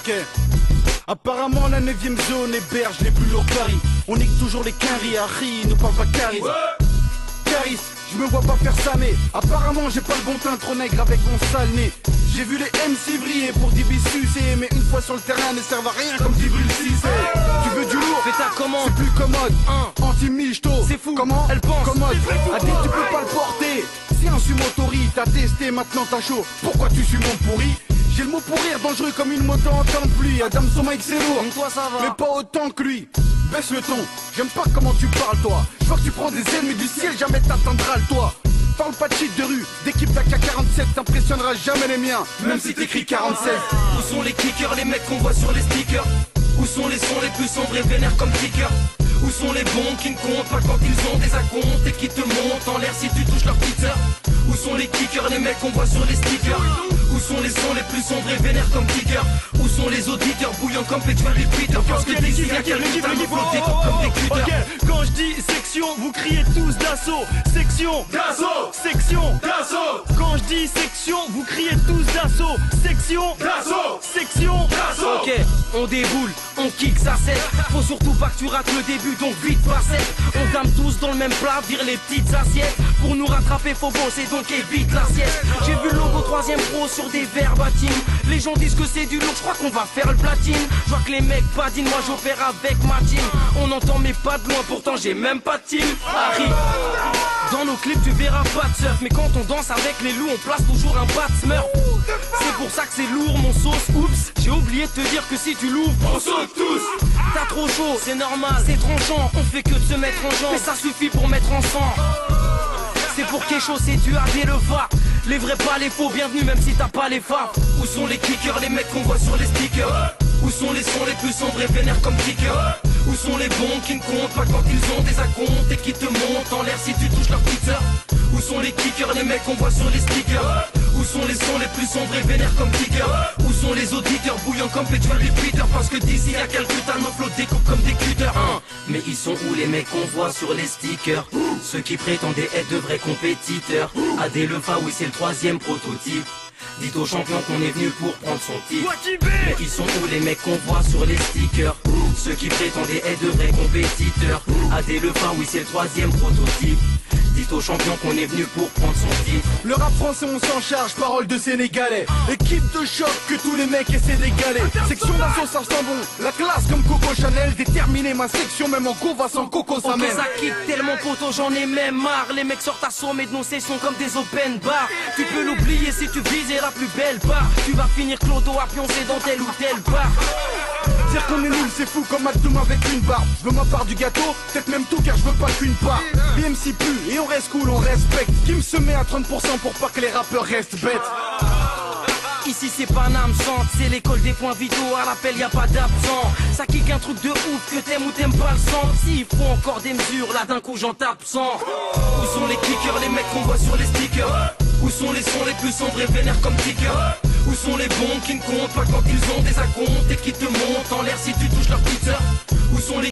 Ok. Apparemment la 9ème zone héberge les plus lourds paris. On nique toujours les quinries, Harry, nous parle pas charisme. Charisme, je me vois pas faire ça mais apparemment j'ai pas le bon teint, trop nègre avec mon sale nez. J'ai vu les MC briller pour Dibissus mais une fois sur le terrain ne servent à rien comme Djibril Cissé. Tu veux du lourd, fais ta commande, c'est plus commode. Anti-michto, c'est fou, comment elle pense commode. Adé tu peux pas le porter. Si un sumo tori t'as testé, maintenant t'as chaud. Pourquoi tu suis mon pourri? J'ai le mot pour rire, dangereux comme une moto en temps de pluie. Adam son mic c'est lourd, toi ça va, mais pas autant que lui. Baisse le ton, j'aime pas comment tu parles toi. Je vois que tu prends des ailes mais du ciel jamais t'atteindras le toit. Parle pas de shit de rue, d'équipe d'AK-47 t'impressionneras jamais les miens, même si t'écris 47. Où sont les kickers, les mecs qu'on voit sur les stickers? Où sont les sons les plus sombres et vénères comme kickers? Où sont les bons qui ne comptent pas quand ils ont des acomptes et qui te montent en l'air si tu touches leur petite sœur? Où sont les kickers, les mecs qu'on voit sur les stickers? Où sont les sons les plus sombres et vénères comme kickers? Où sont les auditeurs bouillants comme Petuel et Peter? Parce que d'ici y'a quelqu'un qui flotté comme des cutters. Ok, quand je dis section, vous criez tous d'assaut. Section d'assaut, section d'assaut. Quand je dis section, vous criez tous d'assaut. Section d'assaut, section d'assaut. Ok, on déboule, on kick ça sec. Faut surtout pas que tu rates le début, donc vite facette. On dame tous dans le même plat, vire les petites assiettes. Pour nous rattraper faut bosser, donc évite l'assiette. J'ai vu le logo 3ème pro sur des verbatims. Les gens disent que c'est du lourd, je crois qu'on va faire le platine. Je vois que les mecs badinent, moi j'opère avec ma team. On entend mes pas de loin, pourtant j'ai même pas de team. Harry, dans nos clips tu verras pas de surf. Mais quand on danse avec les loups, on place toujours un bat smurf. C'est pour ça que c'est lourd mon sauce. Oups, j'ai oublié de te dire que si tu l'ouvres, On saute tous. t'as trop chaud, c'est normal, c'est tranchant. On fait que de se mettre en jambe, mais ça suffit pour mettre en sang. C'est pour quelque chose, c'est du hard et le va. Les vrais pas les faux, bienvenue même si t'as pas les faves. Où sont les kickers, les mecs qu'on voit sur les stickers? Où sont les sons les plus sombres et vénères comme kickers? Où sont les bons qui ne comptent pas quand ils ont des acomptes et qui te montent en l'air si tu touches leur petite sœur? Où sont les kickers, les mecs qu'on voit sur les stickers? Où sont les sons les plus sombres et vénères comme kickers? Où sont les auditeurs bouillants comme Petuel et Peter? Parce que d'ici y'a quelques tas nos flots découpent comme des cutters. Mais ils sont où les mecs qu'on voit sur les stickers? Ceux qui prétendaient être de vrais compétiteurs. Adé Lefa, oui c'est le 3ème prototype. Dites aux champions qu'on est venu pour prendre son titre. Mais ils sont où les mecs qu'on voit sur les stickers? Ceux qui prétendaient être de vrais compétiteurs. Adé Lefa, oui c'est le 3ème prototype. Dites aux champions qu'on est venu pour prendre son titre. Le rap français on s'en charge, parole de sénégalais. Équipe de choc que tous les mecs essaient d'égaler. Section d'assaut ça sent bon, la classe comme Coco Chanel. Déterminé ma section même en va sans Coco ça Ok mène. ça kick tellement poteau, j'en ai même marre. Les mecs sortent à sommet de nos sessions comme des open bars. Tu peux l'oublier si tu visais la plus belle barre. Tu vas finir clodo à pioncer dans tel ou tel bar. Dire qu'on est nul c'est fou comme Abdoum avec une barbe. Je veux ma part du gâteau, peut-être même tout car je veux pas qu'une part. BMC pue et on reste cool, on respecte. Qui me se met à 30% pour pas que les rappeurs restent bêtes. Ici c'est Paname Centre, c'est l'école des points vitaux, à l'appel y a pas d'absent. Ça kick un truc de ouf que t'aimes ou t'aimes pas le sang. S'il faut encore des mesures, là d'un coup j'en tape 100. Où sont les kickers, les mecs qu'on voit sur les stickers? Où sont les sons les plus sombres et vénères comme kickers? Où sont les bons qui ne comptent pas quand ils ont des acomptes et qui te montent en l'air si tu touches leur petite sœur? Où sont les